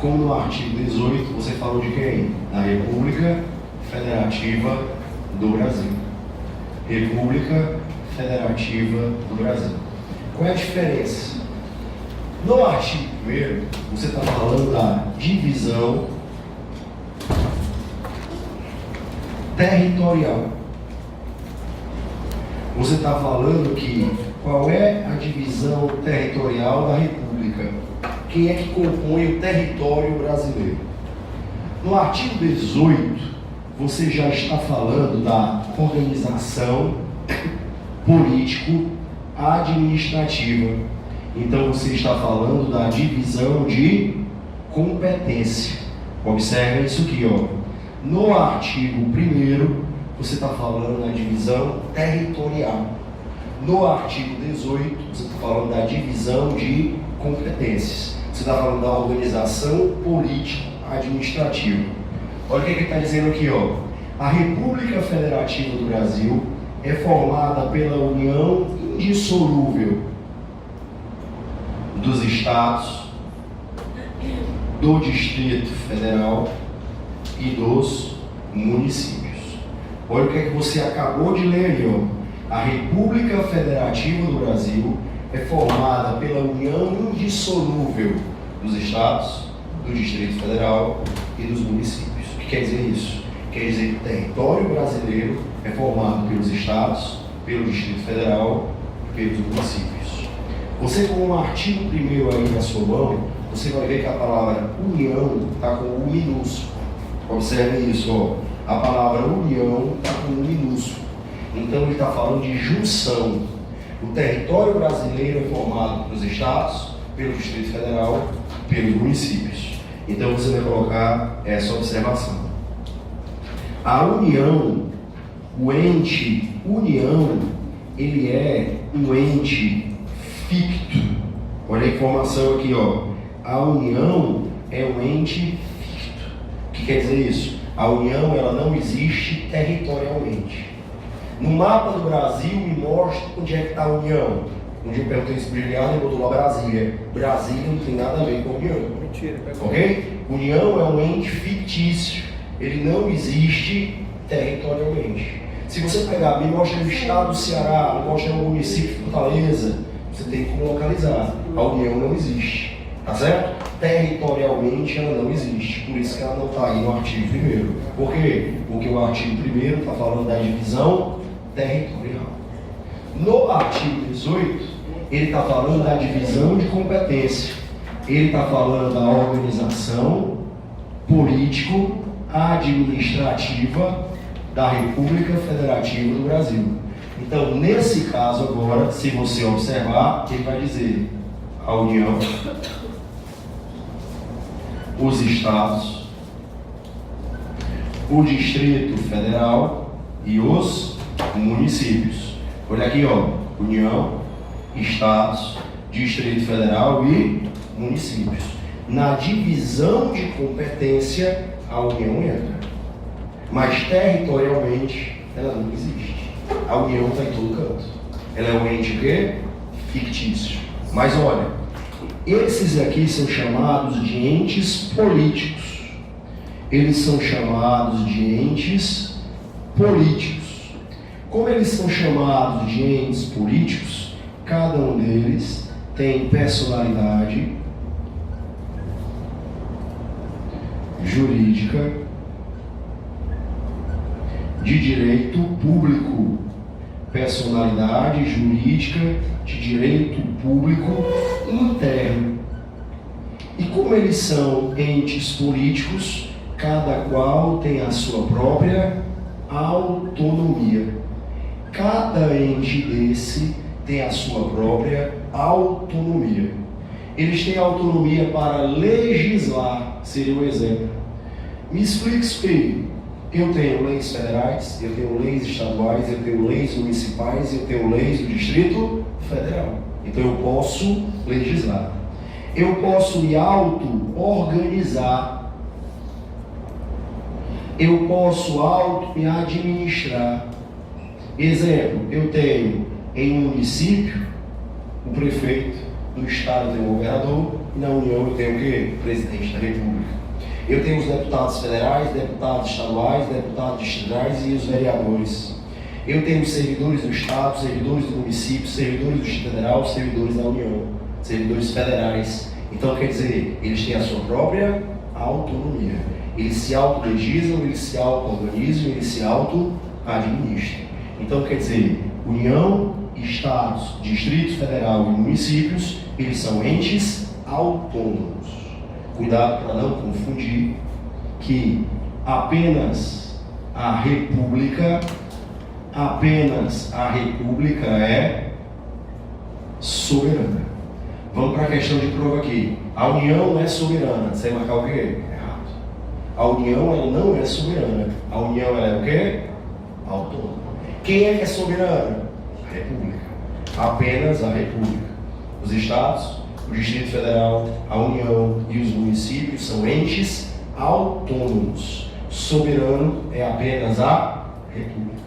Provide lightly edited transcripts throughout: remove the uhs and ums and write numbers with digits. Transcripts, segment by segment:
como no artigo 18 você falou de quem? Da República Federativa do Brasil. República Federativa do Brasil. Qual é a diferença? No artigo 1º, você está falando da divisão territorial. Você está falando que qual é a divisão territorial da República? Quem é que compõe o território brasileiro? No artigo 18, você já está falando da organização político-administrativa. Então você está falando da divisão de competência. Observe isso aqui, ó. No artigo 1º, você está falando da divisão territorial. No artigo 18, você está falando da divisão de competências. Você está falando da organização político-administrativa. Olha o que ele está dizendo aqui, ó. A República Federativa do Brasil é formada pela união indissolúvel dos estados, do Distrito Federal e dos municípios. Olha o que é que você acabou de ler aí, ó. A República Federativa do Brasil é formada pela união indissolúvel dos estados, do Distrito Federal e dos municípios. O que quer dizer isso? Quer dizer que o território brasileiro é formado pelos estados, pelo Distrito Federal e pelos municípios. Você, com o artigo 1º aí na sua mão, você vai ver que a palavra união está com U minúsculo. Observe isso, ó. A palavra união está com U minúsculo. Então ele está falando de junção. O território brasileiro é formado pelos estados, pelo Distrito Federal e pelos municípios. Então você vai colocar essa observação. A união, o ente união, ele é um ente ficto. Olha a informação aqui, ó. A união é um ente ficto. O que quer dizer isso? A união, ela não existe territorialmente. No mapa do Brasil, me mostra onde é que está a união. Um dia eu perguntei isso para o Juliano e botou lá Brasília. Brasília não tem nada a ver com união. Mentira, ok? União é um ente fictício. Ele não existe territorialmente. Se você pegar, me mostra o estado do Ceará, me mostra o município de Fortaleza, você tem que localizar. A união não existe. Tá certo? Territorialmente ela não existe. Por isso que ela não está aí no artigo 1º. Por quê? Porque o artigo 1º está falando da divisão territorial. No artigo 18, ele está falando da divisão de competência. Ele está falando da organização político-administrativa da República Federativa do Brasil. Então, nesse caso agora, se você observar, ele vai dizer a União, os estados, o Distrito Federal e os municípios. Olha aqui, ó, União, estados, Distrito Federal e municípios. Na divisão de competência, a União entra, mas territorialmente ela não existe. A União está em todo canto. Ela é um ente o quê? Fictício. Mas olha, esses aqui são chamados de entes políticos. Eles são chamados de entes políticos. Como eles são chamados de entes políticos, cada um deles tem personalidade jurídica de direito público. Personalidade jurídica de direito público interno. E como eles são entes políticos, cada qual tem a sua própria autonomia. Cada ente desse tem a sua própria autonomia. Eles têm autonomia para legislar, seria um exemplo. Me explique isso aí. Eu tenho leis federais, eu tenho leis estaduais, eu tenho leis municipais, eu tenho leis do Distrito Federal. Então eu posso legislar. Eu posso me auto-organizar. Eu posso auto-me administrar. Exemplo, eu tenho em um município o prefeito, no estado tem o governador, e na União eu tenho o quê? Presidente da República. Eu tenho os deputados federais, deputados estaduais, deputados distritais e os vereadores. Eu tenho os servidores do Estado, servidores do município, servidores do Distrito Federal, servidores da União, servidores federais. Então, quer dizer, eles têm a sua própria autonomia. Eles se autolegislam, eles se auto-organizam, eles se auto-administram. Então, quer dizer, União, Estados, Distrito Federal e municípios, eles são entes autônomos. Cuidado para não confundir que apenas a República é soberana. Vamos para a questão de prova aqui. A União não é soberana. Você vai marcar o quê? Errado. A União ela não é soberana. A União ela é o quê? Autônoma. Quem é que é soberana? A República. Apenas a República. Os Estados, o Distrito Federal, a União e os municípios são entes autônomos. Soberano é apenas a República.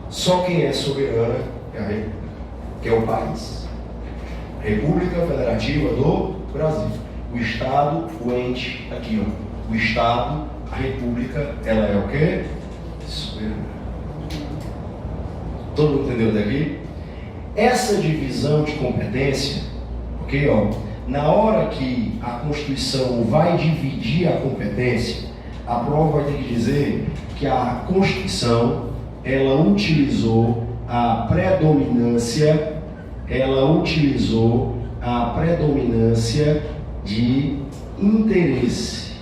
Só quem é soberana é a República, que é o país. República Federativa do Brasil. O Estado, o ente, aqui ó. O Estado, a República, ela é o quê? Soberana. Todo mundo entendeu daqui? Essa divisão de competência, ok, ó. Na hora que a Constituição vai dividir a competência, a prova vai ter que dizer que a Constituição ela utilizou a predominância de interesse.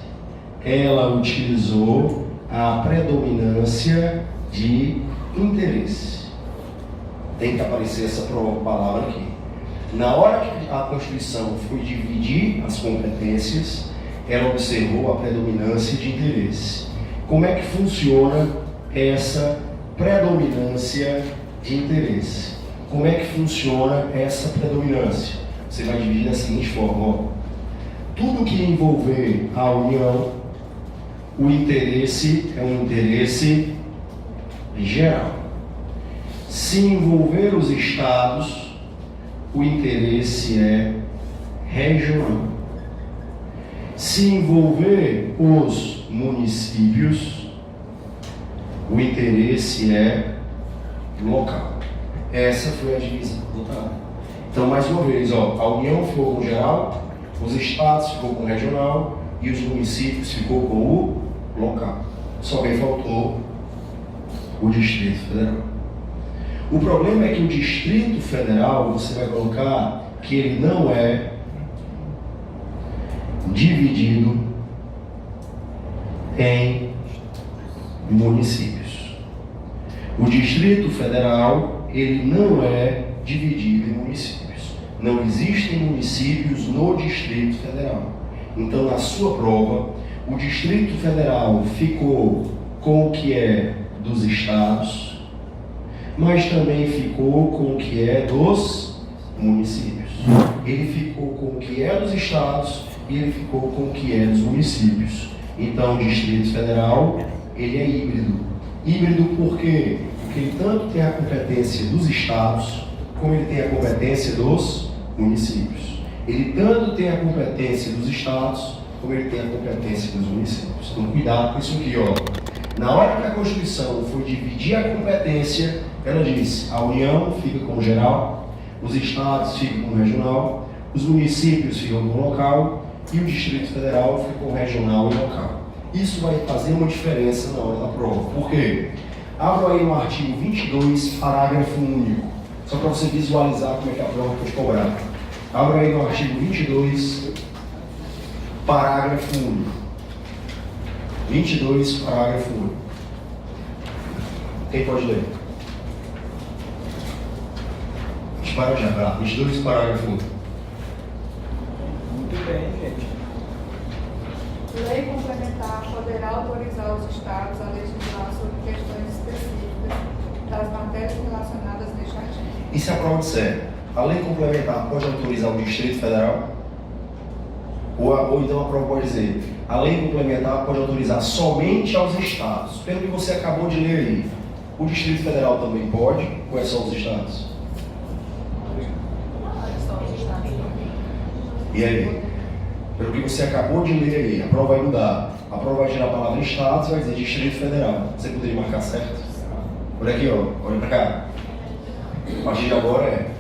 Ela utilizou a predominância de interesse. Tem que aparecer essa palavra aqui. Na hora que a Constituição foi dividir as competências, ela observou a predominância de interesse. Como é que funciona essa predominância de interesse? Como é que funciona essa predominância? Você vai dividir da seguinte forma, ó. Tudo que envolver a União, o interesse é um interesse geral. Se envolver os estados, o interesse é regional. Se envolver os municípios, o interesse é local. Essa foi a divisão total. Então, mais uma vez, ó, a União ficou com geral, os estados ficou com regional e os municípios ficou com o local. Só bem faltou o Distrito Federal. O problema é que o Distrito Federal, você vai colocar que ele não é dividido em municípios. O Distrito Federal, ele não é dividido em municípios. Não existem municípios no Distrito Federal. Então, na sua prova, o Distrito Federal ficou com o que é dos estados, mas também ficou com o que é dos municípios. Ele ficou com o que é dos estados e ele ficou com o que é dos municípios. Então, o Distrito Federal, ele é híbrido. Híbrido por quê? Porque ele tanto tem a competência dos estados, como ele tem a competência dos municípios. Ele tanto tem a competência dos estados, como ele tem a competência dos municípios. Então, cuidado com isso aqui, ó. Na hora que a Constituição foi dividir a competência, ela disse: a União fica com o geral, os estados ficam com o regional, os municípios ficam com o local e o Distrito Federal fica com o regional e local. Isso vai fazer uma diferença na hora da prova. Por quê? Abra aí no artigo 22, parágrafo único, só para você visualizar como é que a prova pode cobrar. Abra aí no artigo 22, parágrafo único. 22, parágrafo único. Quem pode ler? Dispara já, vai lá. 22, parágrafo único. Muito bem, gente. Lei complementar poderá autorizar os estados a legislar sobre questões específicas das matérias relacionadas neste artigo. E se a prova disser, a lei complementar pode autorizar o Distrito Federal? Ou então a prova pode dizer, a lei complementar pode autorizar somente aos estados. Pelo que você acabou de ler aí, o Distrito Federal também pode, ou é só os estados? Só os estados. E aí? Pelo que você acabou de ler aí, a prova vai mudar. A prova vai tirar a palavra Estado, você vai dizer Distrito Federal. Você poderia marcar certo? Olha aqui, ó. Olha pra cá. A partir de agora é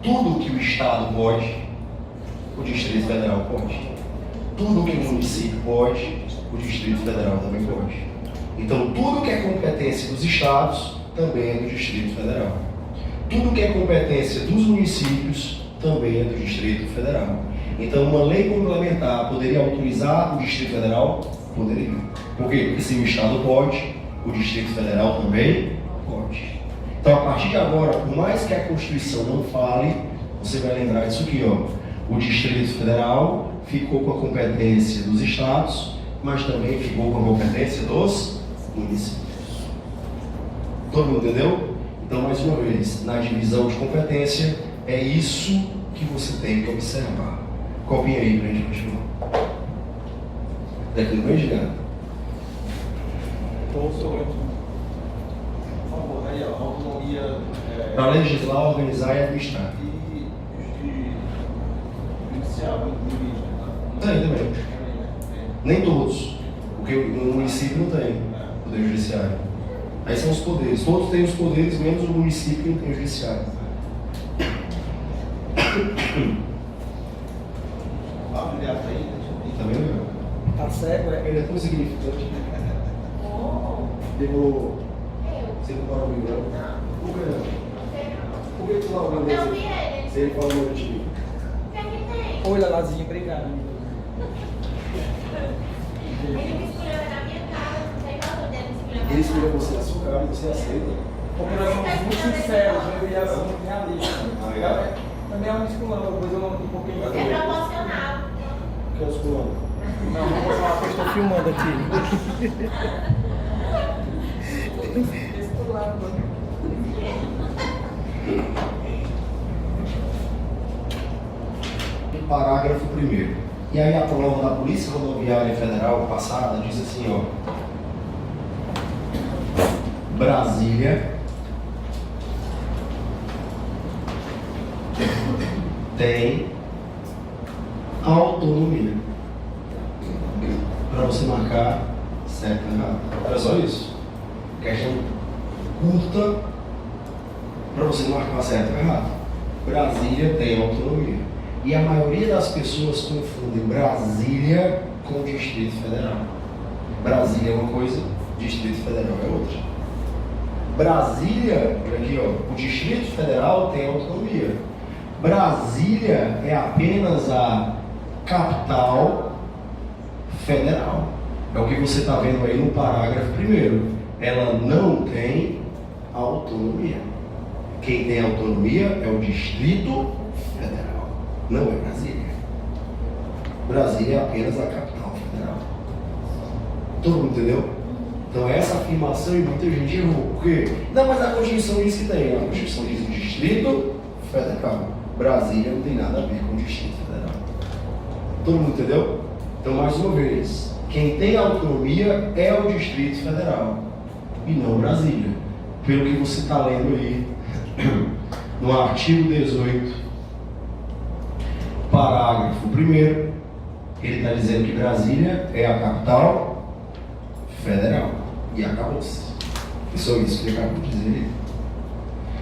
tudo que o Estado pode, o Distrito Federal pode. Tudo que o município pode, o Distrito Federal também pode. Então, tudo que é competência dos estados, também é do Distrito Federal. Tudo que é competência dos municípios, também é do Distrito Federal. Então, uma lei complementar poderia autorizar o Distrito Federal? Poderia. Por quê? Porque se o Estado pode, o Distrito Federal também pode. Então, a partir de agora, por mais que a Constituição não fale, você vai lembrar disso aqui, ó. O Distrito Federal ficou com a competência dos estados, mas também ficou com a competência dos municípios. Todo mundo entendeu? Então, mais uma vez, na divisão de competência, é isso que você tem que observar. Copinha aí pra gente continuar. Daqui no meio, Gigante? Por favor, aí a autonomia... Para legislar, organizar e administrar. E judicial, Tem também. Nem todos. Porque o município não tem poder judiciário. Aí são os poderes. Todos têm os poderes, menos o município que não tem judiciário. Também não. Tá cego, é? Ele é tão significante. Demorou. Você não para ouvir, não? Por que não? Por que tu não ouviu ele? Se ele fala muito de mim. Oi, Lalazinho, obrigado. Ele escolheu você na sua cara e você aceita. Porque nós somos muito sinceros, eu e ela somos realistas. Também é uma esculamba, depois eu não um pouquinho. É proporcional. Que é os planos? Não, vou mostrar que eu estou filmando aqui. Parágrafo 1º. E aí a prova da Polícia Rodoviária Federal passada diz assim, ó. Brasília tem autonomia. Para você marcar certo ou errado. Era só isso. Questão curta para você marcar certo ou errado. Brasília tem autonomia. E a maioria das pessoas confundem Brasília com Distrito Federal. Brasília é uma coisa, Distrito Federal é outra. Brasília, olha aqui, ó, o Distrito Federal tem autonomia. Brasília é apenas a capital federal. É o que você está vendo aí no parágrafo 1º. Ela não tem autonomia. Quem tem autonomia é o Distrito Federal, não é Brasília. Brasília é apenas a capital federal. Todo mundo entendeu? Então essa afirmação e muita gente errou. Por quê? Não, mas a Constituição diz que tem. A Constituição diz o Distrito Federal. Brasília não tem nada a ver com o Distrito Federal. Todo mundo entendeu? Então, mais uma vez, quem tem autonomia é o Distrito Federal e não Brasília. Pelo que você está lendo aí, no artigo 18, parágrafo 1º, ele está dizendo que Brasília é a capital federal. E acabou-se. É só isso que ele acabou de dizer.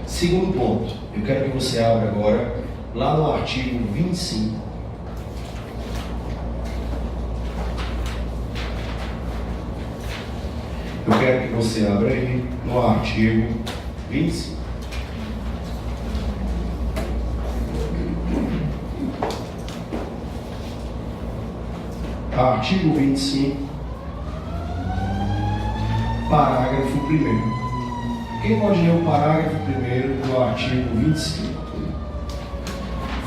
Segundo ponto, eu quero que você abra agora, lá no artigo 25. Eu quero que você abra aí no artigo 25. Artigo 25, parágrafo 1º. Quem pode ler o parágrafo 1º do artigo 25?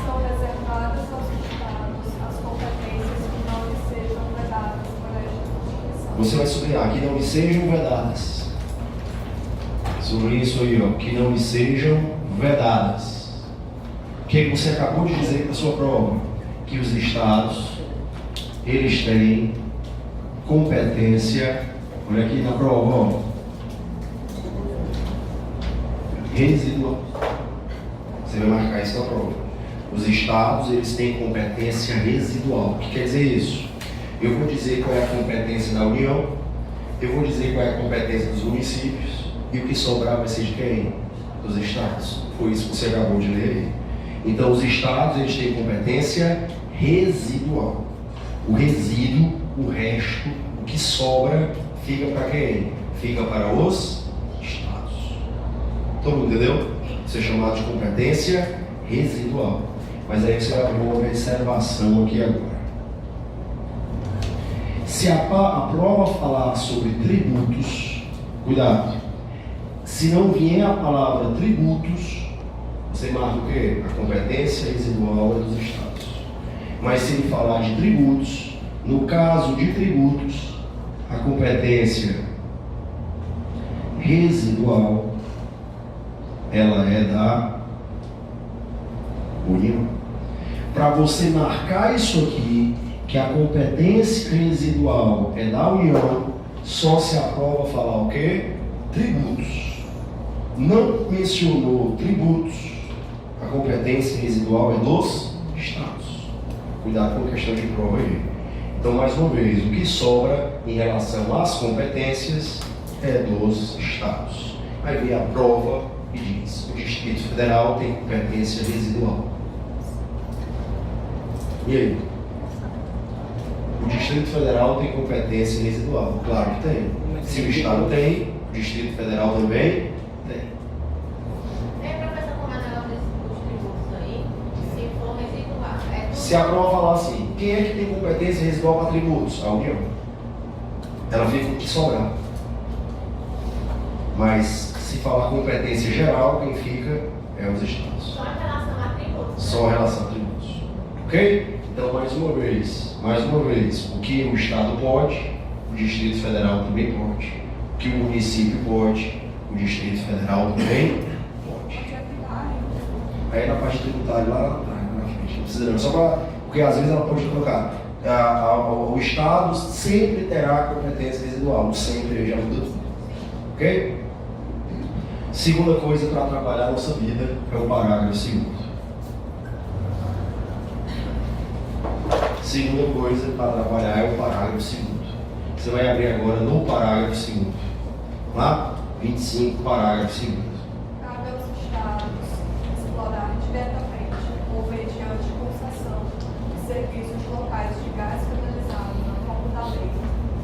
São reservadas aos estados as competências que não lhes sejam vedadas por esta Constituição. Você vai sublinhar que não lhe sejam vedadas. Sublinhe isso aí, ó, que não lhe sejam vedadas. O que você acabou de dizer para a sua prova? Que os estados, eles têm competência, olha aqui na prova, ó, residual. Você vai marcar isso na prova. Os estados, eles têm competência residual. O que quer dizer isso? Eu vou dizer qual é a competência da União, eu vou dizer qual é a competência dos municípios, e o que sobrar vai ser de quem? Dos estados. Foi isso que você acabou de ler aí. Então, os estados, eles têm competência residual. O resíduo, o resto, o que sobra, fica para quem? Fica para os estados. Todo mundo entendeu? Isso é chamado de competência residual. Mas aí você vai ter uma observação aqui agora. Se a prova falar sobre tributos, cuidado. Se não vier a palavra tributos, você marca o quê? A competência residual é dos estados. Mas se ele falar de tributos, no caso de tributos, a competência residual, ela é da União. Para você marcar isso aqui, que a competência residual é da União, só se a prova falar o quê? Tributos. Não mencionou tributos, a competência residual é dos estados. Cuidado com a questão de prova aí. Então, mais uma vez, o que sobra em relação às competências é dos estados. Aí vem a prova e diz: o Distrito Federal tem competência residual. E aí? O Distrito Federal tem competência residual? Claro que tem. Se o Estado tem, o Distrito Federal também tem. Professor, como é o negócio dos tributos aí? Se for residual, Se a prova falar assim, quem é que tem competência residual para tributos? A União. Ela fica com o que sobrar. Mas se falar competência geral, quem fica é os estados. só em relação a tributos. Só em relação a tributos. Ok? Então, mais uma vez, o que o Estado pode, o Distrito Federal também pode. O que o município pode, o Distrito Federal também pode. Aí na parte tributária, lá na frente, não precisa não. Só para, porque às vezes ela pode colocar, o Estado sempre terá competência residual, o sempre já muda tudo. Ok? Segunda coisa para atrapalhar a nossa vida é o parágrafo segundo. Segunda coisa para atrapalhar é o parágrafo segundo. Você vai abrir agora no parágrafo segundo. Lá, 25, parágrafo segundo. Cabe aos estados explorar diretamente ou mediante concessão de serviços locais de gás canalizado na forma da lei,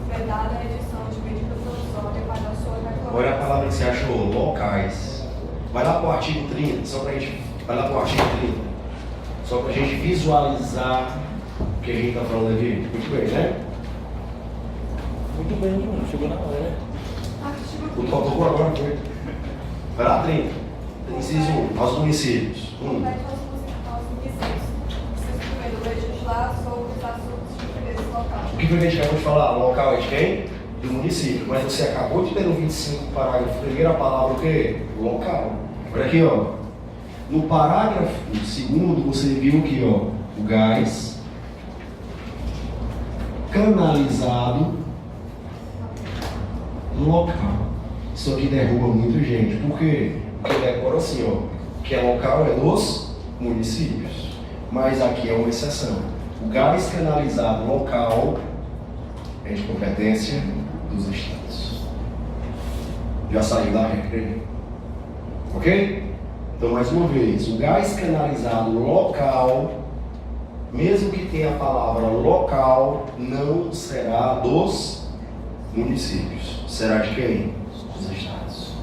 vedada a edição de medida provisória para a sua regulação. Olha a palavra que você achou, locais. Vai lá para o artigo 30, só para a gente. Vai lá para o artigo 30. Só para a gente visualizar o que a gente está falando aqui. Muito bem, né? Muito bem, João. Chegou na hora, né? Artigo O faltou por agora foi. Vai lá, 30. Inciso 1, aos municípios. 1. compete aos municípios. Inciso primeiro, legislar sobre os assuntos de interesse local. O que foi que a gente acabou de falar? Local é de quem? Do município. Mas você acabou de ter no 25, parágrafo, primeira palavra o quê? Local. Olha aqui, ó. No parágrafo segundo, você viu aqui, ó, o gás canalizado local. Isso aqui derruba muita gente. Por quê? Porque decora assim, ó, que é local é dos municípios. Mas aqui é uma exceção. O gás canalizado local é de competência dos estados. Já saiu da regra. Ok? Então, mais uma vez, o gás canalizado local, mesmo que tenha a palavra local, não será dos municípios. Será de quem? Dos estados.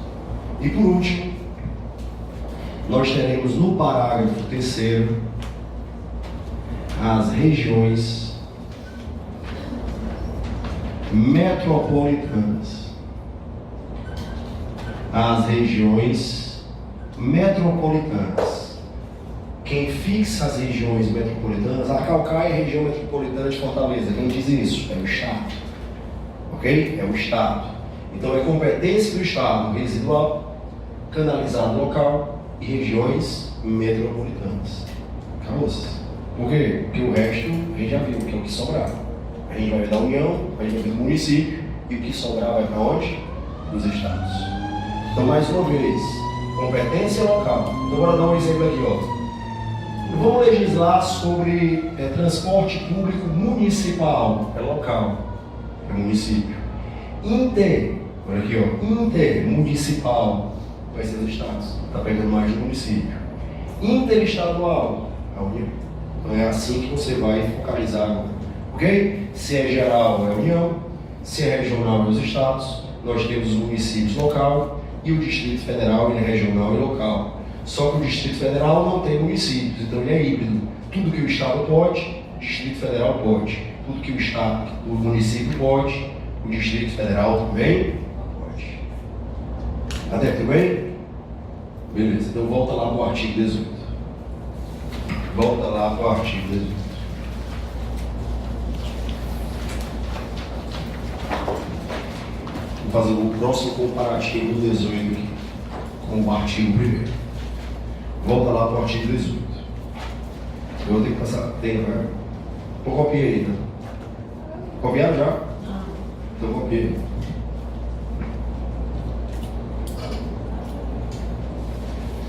E por último, nós teremos no parágrafo 3º as regiões metropolitanas. As regiões metropolitanas. Quem fixa as regiões metropolitanas, a Calcaia é a região metropolitana de Fortaleza. Quem diz isso? É o Estado. Ok? É o Estado. Então é competência do Estado residual, canalizado local e regiões metropolitanas. Acabou-se. Por quê? Porque o resto a gente já viu, que é o que sobrar. A gente vai ver da União, a gente vai ver do município, e o que sobrar vai para onde? Dos estados. Então, mais uma vez, competência local. Então, bora dar um exemplo aqui, ó. Vamos legislar sobre transporte público municipal, é local, é município. Olha aqui, ó, intermunicipal, vai ser os estados, está pegando mais do município. Interestadual, a União. Então é assim que você vai focalizar agora, ok? Se é geral, é a União, se é regional, é os estados, nós temos os municípios local e o Distrito Federal, ele é regional e local. Só que o Distrito Federal não tem municípios, então ele é híbrido. Tudo que o Estado pode, o Distrito Federal pode. Tudo que o Estado, o município pode, o Distrito Federal também pode. Até tudo bem? Beleza, então volta lá para o artigo 18. Volta lá para o artigo 18. Vou fazer o próximo comparativo do 18 aqui, com o artigo 1º. Volta lá para o artigo 18. Eu vou ter que passar tempo, né? Eu copiei aí, tá? Copiaram já? Então copiei.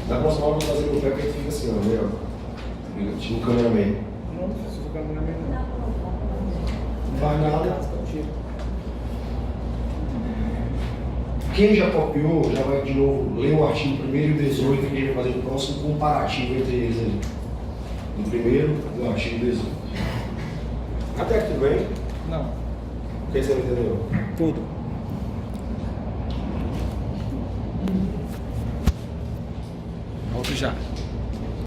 Da próxima hora eu vou fazer o pé que a gente fica assim, ó, né? Tipo um cameraman. Não precisa caminhar mesmo. Não faz nada. Quem já copiou, já vai de novo ler o artigo 1º e o 18 e ele vai fazer o próximo comparativo entre eles aí. No 1º e no artigo 18. Até aqui tudo bem? Não. O que você não entendeu? Tudo. Volto já.